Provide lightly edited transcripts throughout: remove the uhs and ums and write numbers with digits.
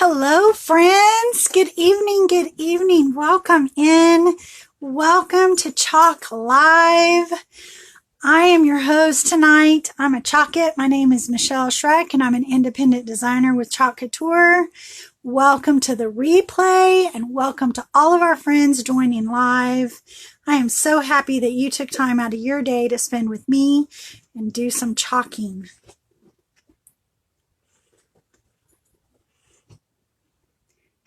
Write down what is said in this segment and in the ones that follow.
Hello, friends. Good evening. Good evening. Welcome in. Welcome to Chalk Live. I am your host tonight. I'm a Chalkette. My name is Michelle Schreck, and I'm an independent designer with Chalk Couture. Welcome to the replay, and welcome to all of our friends joining live. I am so happy that you took time out of your day to spend with me and do some chalking.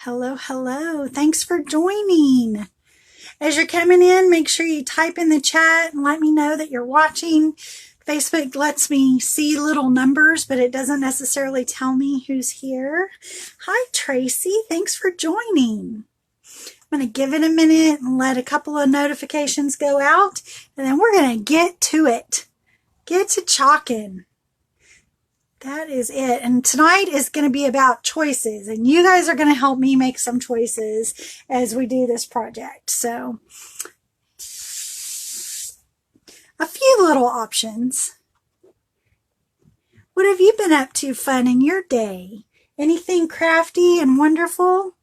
Hello, hello. Thanks for joining. As you're coming in, make sure you type in the chat and let me know that you're watching. Facebook lets me see little numbers, but it doesn't necessarily tell me who's here. Hi, Tracy. Thanks for joining. I'm going to give it a minute and let a couple of notifications go out, and then we're going to get to it. Get to chalking. That is it. And tonight is going to be about choices. And you guys are going to help me make some choices as we do this project. So, a few little options. What have you been up to fun in your day? Anything crafty and wonderful?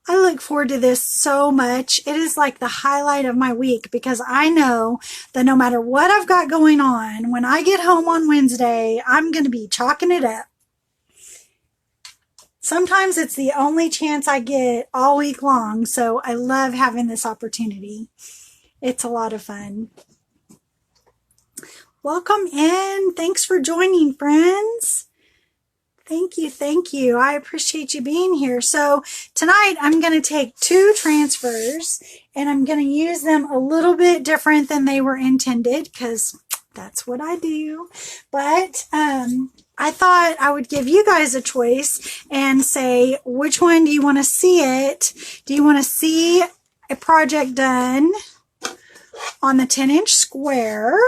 I look forward to this so much. It is like the highlight of my week because I know that no matter what I've got going on, when I get home on Wednesday, I'm going to be chalking it up. Sometimes it's the only chance I get all week long, so I love having this opportunity. It's a lot of fun. Welcome in. Thanks for joining, friends. Thank you, thank you. I appreciate you being here. So tonight I'm going to take two transfers and I'm going to use them a little bit different than they were intended because that's what I do. But I thought I would give you guys a choice and say, which one do you want to see it? Do you want to see a project done on the 10-inch square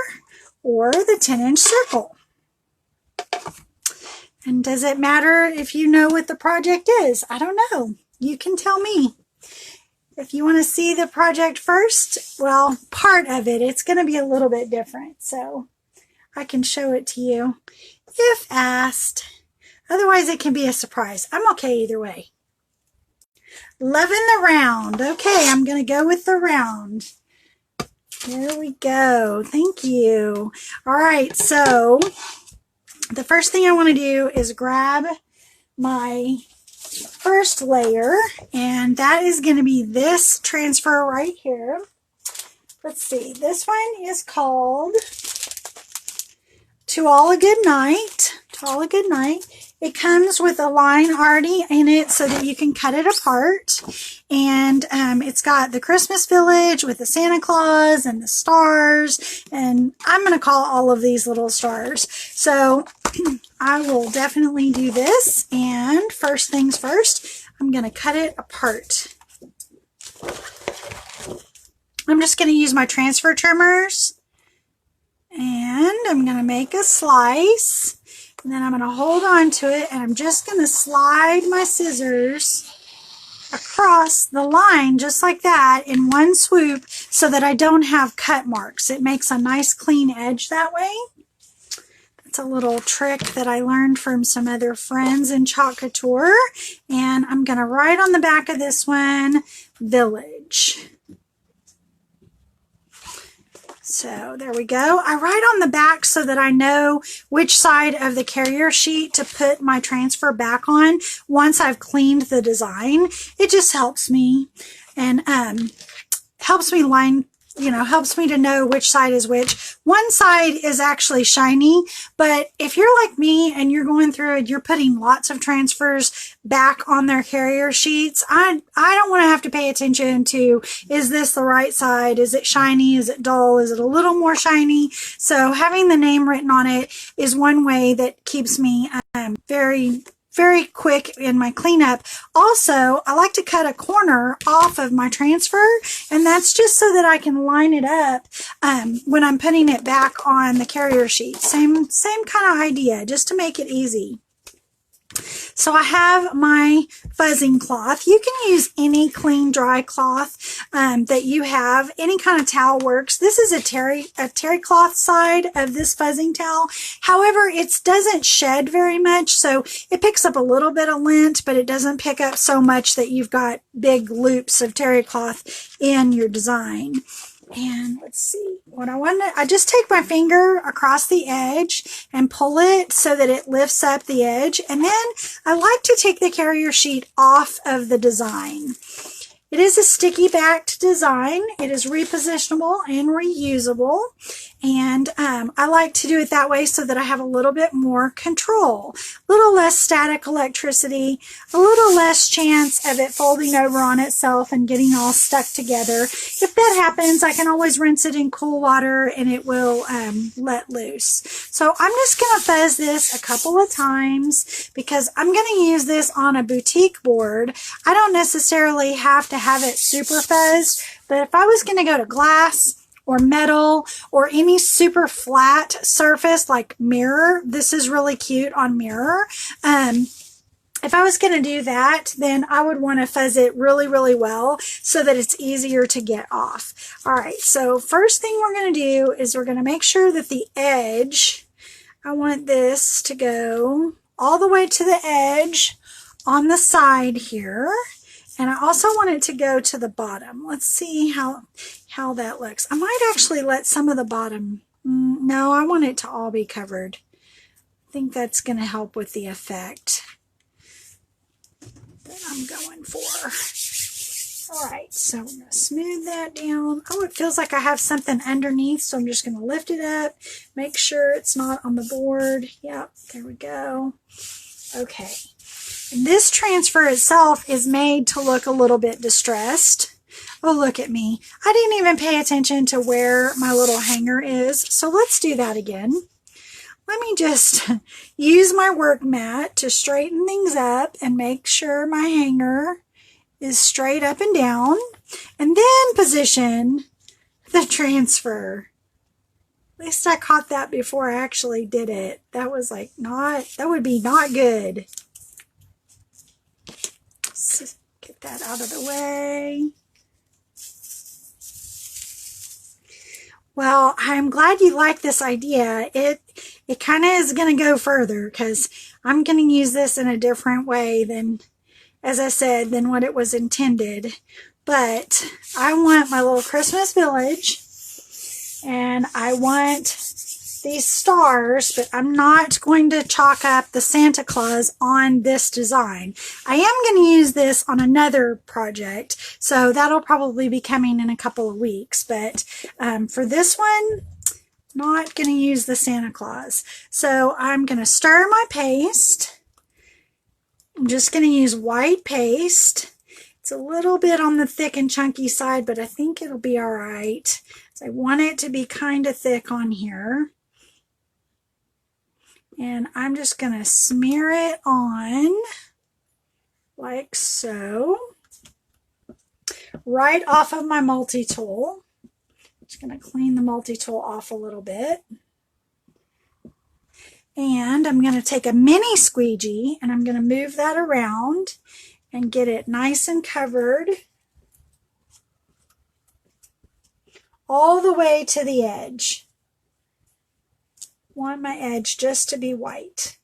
or the 10-inch circle? And does it matter if you know what the project is? I don't know. You can tell me. If you want to see the project first, well, part of it, it's going to be a little bit different. So I can show it to you if asked. Otherwise, it can be a surprise. I'm okay either way. Loving the round. Okay, I'm going to go with the round. There we go. Thank you. All right, so the first thing I want to do is grab my first layer, and that is going to be this transfer right here. Let's see, this one is called To All a Good Night. To All a Good Night. It comes with a line already in it so that you can cut it apart. And it's got the Christmas village with the Santa Claus and the stars. And I'm going to call all of these little stars. So I will definitely do this. And first things first, I'm going to cut it apart. I'm just going to use my transfer trimmers. And I'm going to make a slice. And then I'm going to hold on to it, and I'm just going to slide my scissors across the line just like that in one swoop so that I don't have cut marks. It makes a nice clean edge that way. That's a little trick that I learned from some other friends in Chalk Couture. And I'm going to write on the back of this one, Village. So there we go. I write on the back so that I know which side of the carrier sheet to put my transfer back on once I've cleaned the design. It just helps me and helps me helps me to know which side is which. One side is actually shiny, but if you're like me and you're going through it, you're putting lots of transfers back on their carrier sheets. I don't want to have to pay attention to, is this the right side? Is it shiny? Is it dull? Is it a little more shiny? So having the name written on it is one way that keeps me very quick in my cleanup. Also, I like to cut a corner off of my transfer, and that's just so that I can line it up when I'm putting it back on the carrier sheet. Same kind of idea, just to make it easy. So I have my fuzzing cloth. You can use any clean dry cloth that you have. Any kind of towel works. This is a terry cloth side of this fuzzing towel. However, it doesn't shed very much, so it picks up a little bit of lint, but it doesn't pick up so much that you've got big loops of terry cloth in your design. And let's see what I want to, I just take my finger across the edge and pull it so that it lifts up the edge. And then I like to take the carrier sheet off of the design. It is a sticky backed design. It is repositionable and reusable. And I like to do it that way so that I have a little bit more control, a little less static electricity, a little less chance of it folding over on itself and getting all stuck together. If that happens, I can always rinse it in cool water and it will let loose. So I'm just going to fuzz this a couple of times because I'm going to use this on a boutique board. I don't necessarily have to have it super fuzzed, but if I was going to go to glass or metal or any super flat surface like mirror, this is really cute on mirror. If I was going to do that, then I would want to fuzz it really, really well so that it's easier to get off. All right, so first thing we're going to do is we're going to make sure that the edge, I want this to go all the way to the edge on the side here. And I also want it to go to the bottom. Let's see how that looks. I might actually let some of the bottom, no, I want it to all be covered. I think that's going to help with the effect that I'm going for. All right, so I'm going to smooth that down. Oh, it feels like I have something underneath, so I'm just going to lift it up, make sure it's not on the board. Yep, there we go. Okay. This transfer itself is made to look a little bit distressed. Oh, look at me. I didn't even pay attention to where my little hanger is. So let's do that again. Let me just use my work mat to straighten things up and make sure my hanger is straight up and down. And then position the transfer. At least I caught that before I actually did it. That was like that would be not good. Let's get that out of the way. Well, I'm glad you like this idea. It kind of is going to go further because I'm going to use this in a different way than, as I said, than what it was intended. But I want my little Christmas village and I want these stars, but I'm not going to chalk up the Santa Claus on this design. I am going to use this on another project, so that'll probably be coming in a couple of weeks. But for this one, not going to use the Santa Claus. So I'm going to stir my paste. I'm just going to use white paste. It's a little bit on the thick and chunky side, but I think it'll be all right. So I want it to be kind of thick on here. And I'm just going to smear it on like so, right off of my multi-tool. Just going to clean the multi-tool off a little bit. And I'm going to take a mini squeegee and I'm going to move that around and get it nice and covered all the way to the edge. Want my edge just to be white.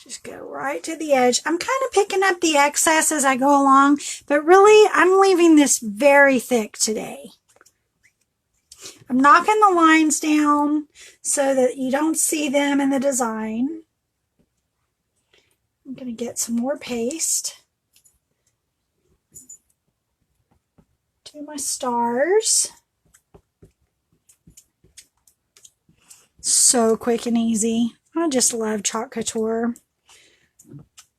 Just go right to the edge. I'm kind of picking up the excess as I go along, but really I'm leaving this very thick today. I'm knocking the lines down so that you don't see them in the design. I'm going to get some more paste. Do my stars. So quick and easy. I just love Chalk Couture.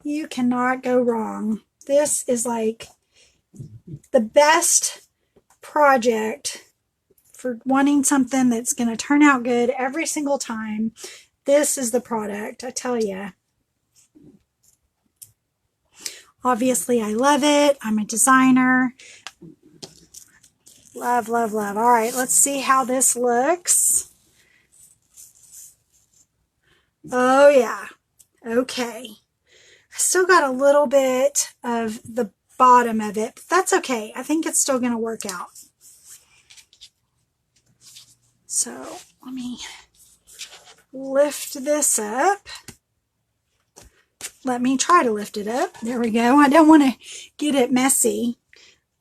You cannot go wrong. This is like the best project for wanting something that's going to turn out good every single time. This is the product, I tell you. Obviously, I love it. I'm a designer. Love, love, love. All right, let's see how this looks. Oh, yeah. Okay. I still got a little bit of the bottom of it, but that's okay. I think it's still going to work out. So let me lift this up. Let me try to lift it up. There we go. I don't want to get it messy.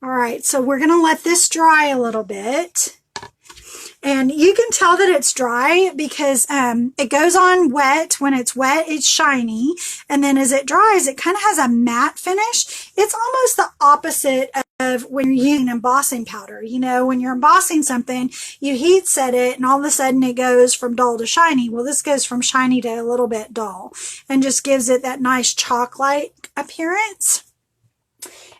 All right, so we're going to let this dry a little bit. And you can tell that it's dry because it goes on wet. When it's wet, it's shiny. And then as it dries, it kind of has a matte finish. It's almost the opposite of when you're using embossing powder. You know, when you're embossing something, you heat set it and all of a sudden it goes from dull to shiny. Well, this goes from shiny to a little bit dull and just gives it that nice chalk-like appearance.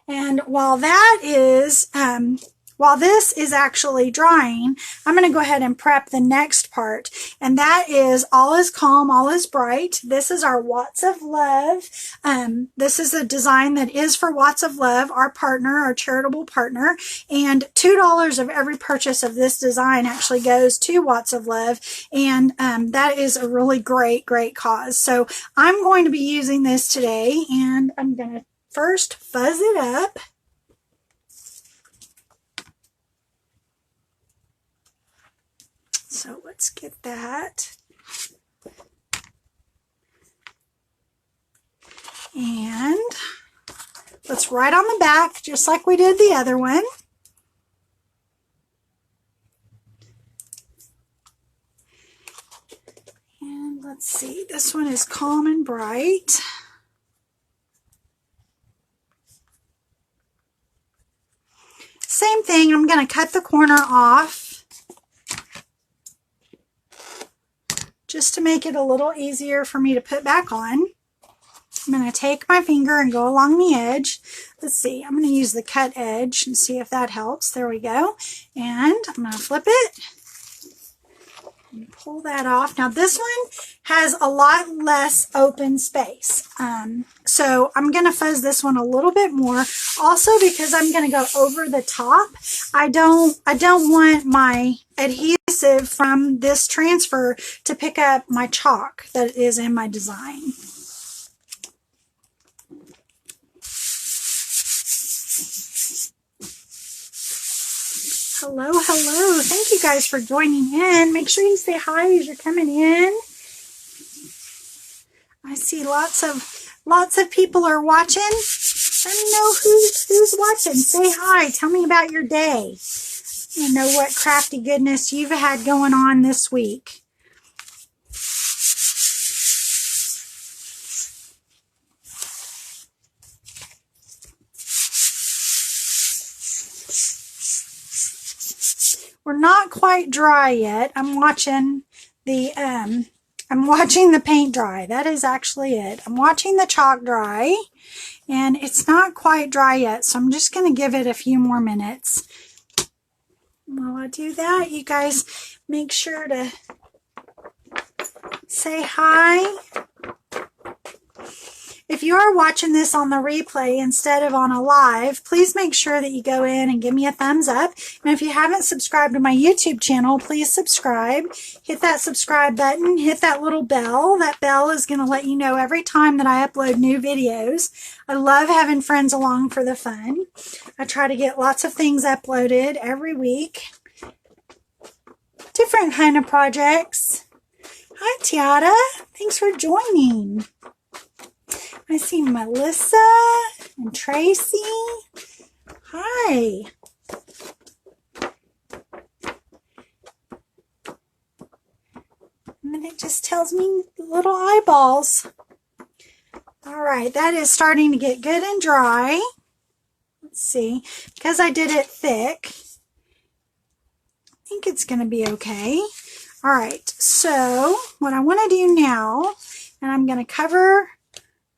And while this is actually drying, I'm going to go ahead and prep the next part. And that is All Is Calm, All Is Bright. This is our Watts of Love. This is a design that is for Watts of Love, our partner, our charitable partner. And $2 of every purchase of this design actually goes to Watts of Love. And that is a really great, great cause. So I'm going to be using this today, and I'm going to first fuzz it up. So let's get that. And let's write on the back just like we did the other one. And let's see, this one is Calm and Bright. Same thing, I'm going to cut the corner off just to make it a little easier for me to put back on. I'm going to take my finger and go along the edge. Let's see, I'm going to use the cut edge and see if that helps. There we go. And I'm going to flip it and pull that off. Now this one has a lot less open space. So I'm going to fuzz this one a little bit more. Also because I'm going to go over the top. I don't want my adhesive from this transfer to pick up my chalk that is in my design. Hello, hello. Thank you guys for joining in. Make sure you say hi as you're coming in. I see lots of people are watching. Let me know who's watching. Say hi. Tell me about your day. I know what crafty goodness you've had going on this week. We're not quite dry yet. I'm watching the paint dry. That is actually it. I'm watching the chalk dry, and it's not quite dry yet, so I'm just going to give it a few more minutes. While I do that, you guys make sure to say hi. If you are watching this on the replay instead of on a live, please make sure that you go in and give me a thumbs up. And if you haven't subscribed to my YouTube channel, please subscribe. Hit that subscribe button. Hit that little bell. That bell is going to let you know every time that I upload new videos. I love having friends along for the fun. I try to get lots of things uploaded every week. Different kind of projects. Hi, Tiara. Thanks for joining. I see Melissa and Tracy. Hi. And then it just tells me little eyeballs. All right, that is starting to get good and dry. Let's see. Because I did it thick, I think it's going to be okay. All right, so what I want to do now, and I'm going to cover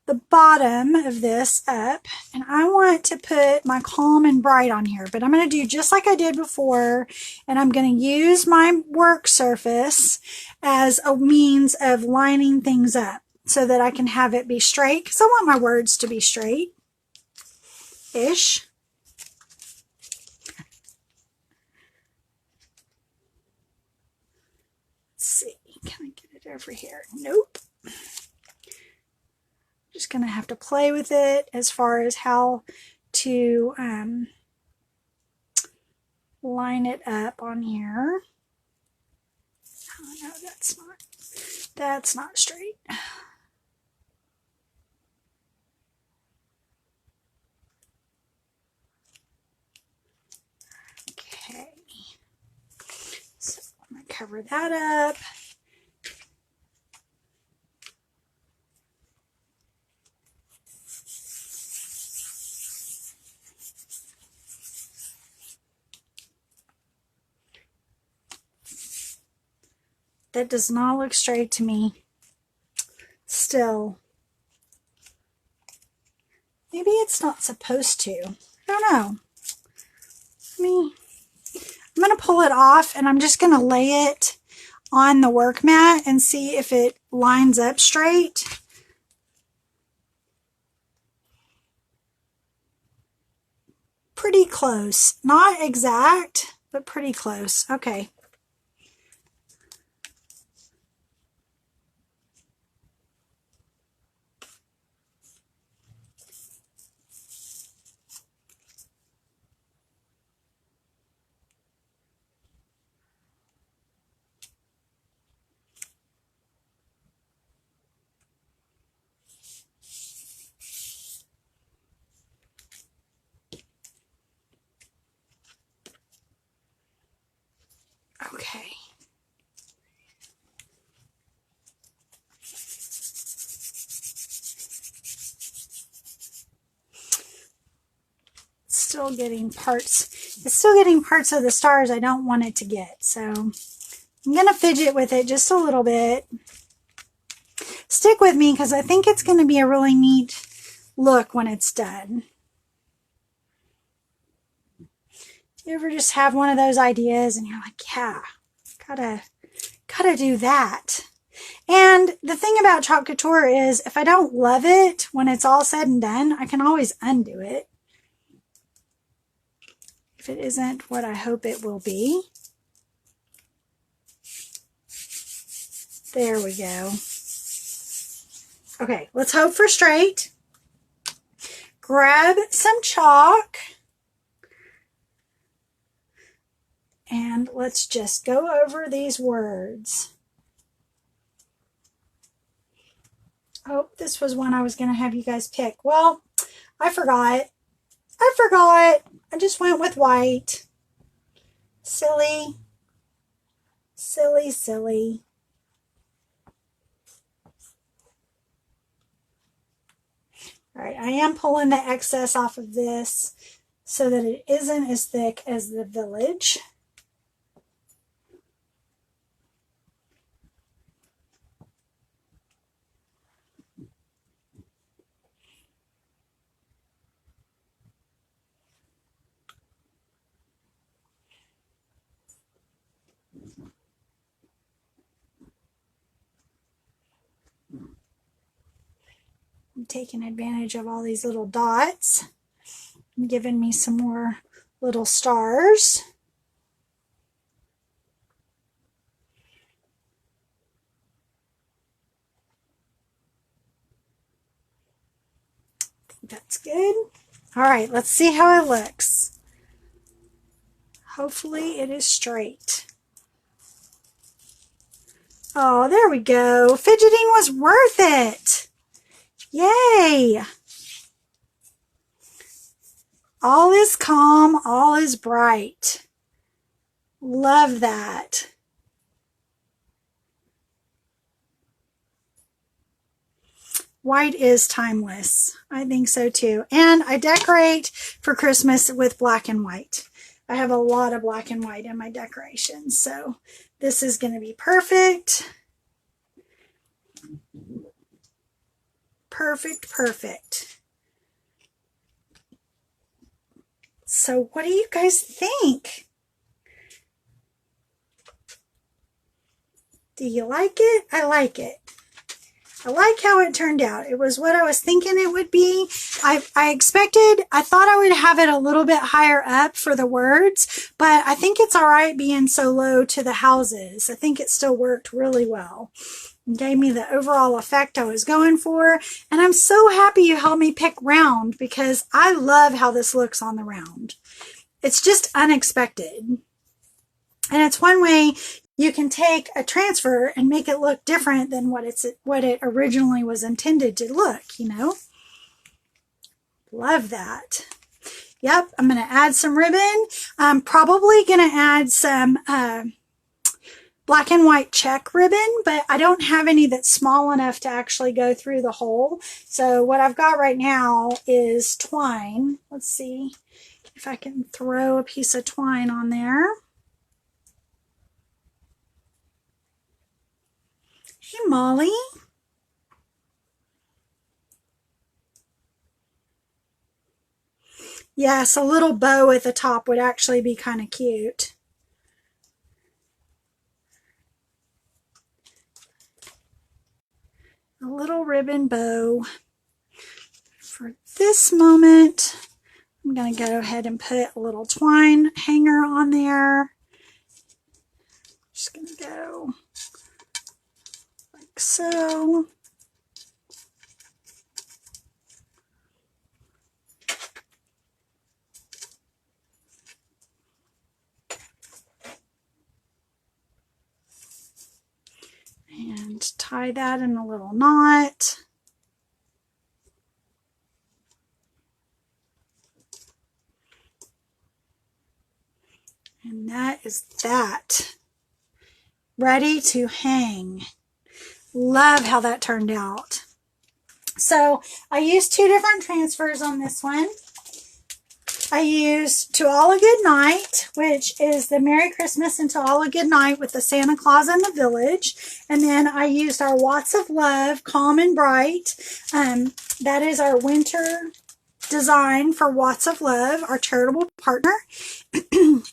the bottom of this up, and I want to put my Calm and Bright on here, but I'm going to do just like I did before, and I'm going to use my work surface as a means of lining things up so that I can have it be straight, because I want my words to be straight-ish. it over here. Nope. Just going to have to play with it as far as how to line it up on here. Oh no, that's not straight. Okay. So I'm going to cover that up. That does not look straight to me. Still. Maybe it's not supposed to. I don't know. I'm going to pull it off and I'm just going to lay it on the work mat and see if it lines up straight. Pretty close. Not exact, but pretty close. Okay. Okay. Still getting parts. It's still getting parts of the stars I don't want it to get. So I'm going to fidget with it just a little bit. Stick with me because I think it's going to be a really neat look when it's done. You ever just have one of those ideas and you're like, yeah, gotta do that. And the thing about Chalk Couture is if I don't love it when it's all said and done, I can always undo it if it isn't what I hope it will be. There we go. Okay, let's hope for straight. Grab some chalk. And let's just go over these words. Oh, this was one I was going to have you guys pick. Well, I forgot. I just went with white. Silly. Silly, silly. All right, I am pulling the excess off of this so that it isn't as thick as the village. I'm taking advantage of all these little dots and giving me some more little stars. I think that's good. All right, let's see how it looks. Hopefully it is straight. Oh, there we go. Fidgeting was worth it. Yay! All is calm, all is bright. Love that. White is timeless. I think so too. And I decorate for Christmas with black and white. I have a lot of black and white in my decorations, so this is going to be perfect. Perfect, perfect. So what do you guys think? Do you like it? I like it. I like how it turned out. It was what I was thinking it would be. I thought I would have it a little bit higher up for the words, but I think it's all right being so low to the houses. I think it still worked really well. and gave me the overall effect I was going for. And I'm so happy you helped me pick round because I love how this looks on the round. It's just unexpected. And it's one way you can take a transfer and make it look different than what it originally was intended to look, you know. Love that. Yep, I'm going to add some ribbon. I'm probably going to add some black and white check ribbon, but I don't have any that's small enough to actually go through the hole. So what I've got right now is twine. Let's see if I can throw a piece of twine on there. Hey, Molly. Yes, a little bow at the top would actually be kind of cute. A little ribbon bow. For this moment, I'm going to go ahead and put a little twine hanger on there. Just going to go like so. And tie that in a little knot. And that is that. Ready to hang. Love how that turned out. So I used 2 different transfers on this one. I used To All a Good Night, which is the Merry Christmas and To All a Good Night with the Santa Claus in the Village. And then I used our Watts of Love, Calm and Bright. That is our winter design for Watts of Love, our charitable partner.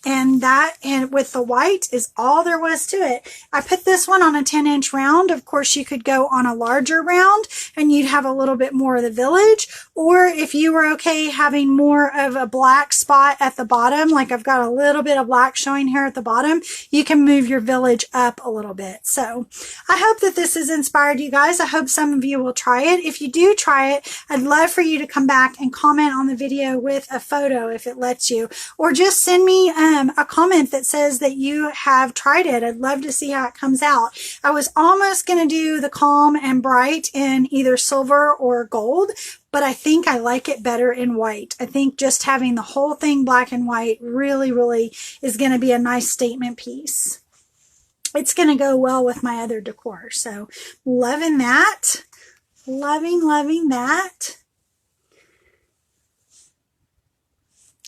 and with the white is all there was to it. I put this one on a 10-inch round. Of course, you could go on a larger round and you'd have a little bit more of the village. Or if you were okay having more of a black spot at the bottom, like I've got a little bit of black showing here at the bottom, you can move your village up a little bit. So I hope that this has inspired you guys. I hope some of you will try it. If you do try it, I'd love for you to come back and comment on the video with a photo if it lets you, or just send me a comment that says that you have tried it. I'd love to see how it comes out. I was almost going to do the Calm and Bright in either silver or gold, but I think I like it better in white. I think just having the whole thing black and white really, really is going to be a nice statement piece. It's going to go well with my other decor. So loving that. Loving that.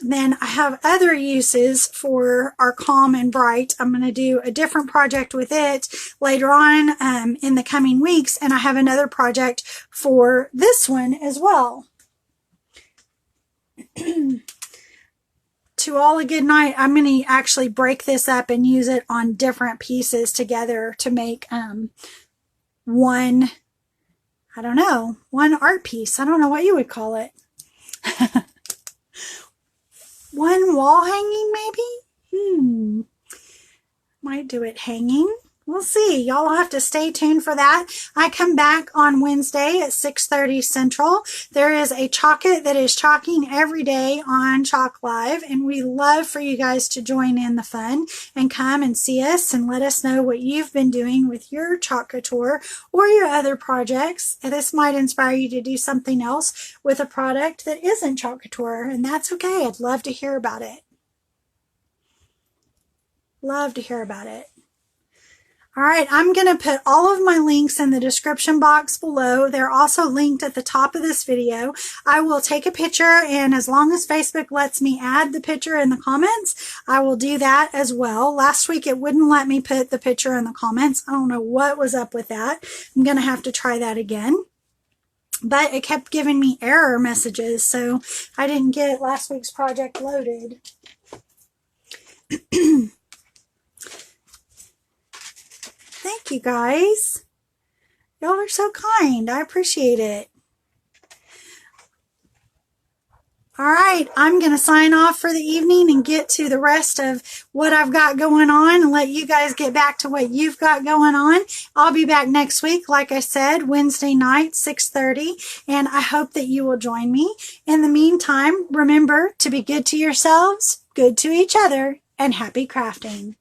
Then I have other uses for our Calm and Bright. I'm going to do a different project with it later on in the coming weeks. And I have another project for this one as well. To All a Good Night, I'm going to actually break this up and use it on different pieces together to make one, I don't know, one art piece. I don't know what you would call it. One wall hanging, maybe? Might do it hanging. We'll see. Y'all have to stay tuned for that. I come back on Wednesday at 6:30 Central. There is a Chalk-It that is chalking every day on Chalk Live, and we love for you guys to join in the fun and come and see us and let us know what you've been doing with your Chalk Couture or your other projects. And this might inspire you to do something else with a product that isn't Chalk Couture, and that's okay. I'd love to hear about it. Love to hear about it. All right, I'm going to put all of my links in the description box below. They're also linked at the top of this video. I will take a picture, and as long as Facebook lets me add the picture in the comments, I will do that as well. Last week, it wouldn't let me put the picture in the comments. I don't know what was up with that. I'm going to have to try that again. But it kept giving me error messages, so I didn't get last week's project loaded. Thank you, guys. Y'all are so kind. I appreciate it. All right, I'm going to sign off for the evening and get to the rest of what I've got going on and let you guys get back to what you've got going on. I'll be back next week, like I said, Wednesday night, 6:30, and I hope that you will join me. In the meantime, remember to be good to yourselves, good to each other, and happy crafting.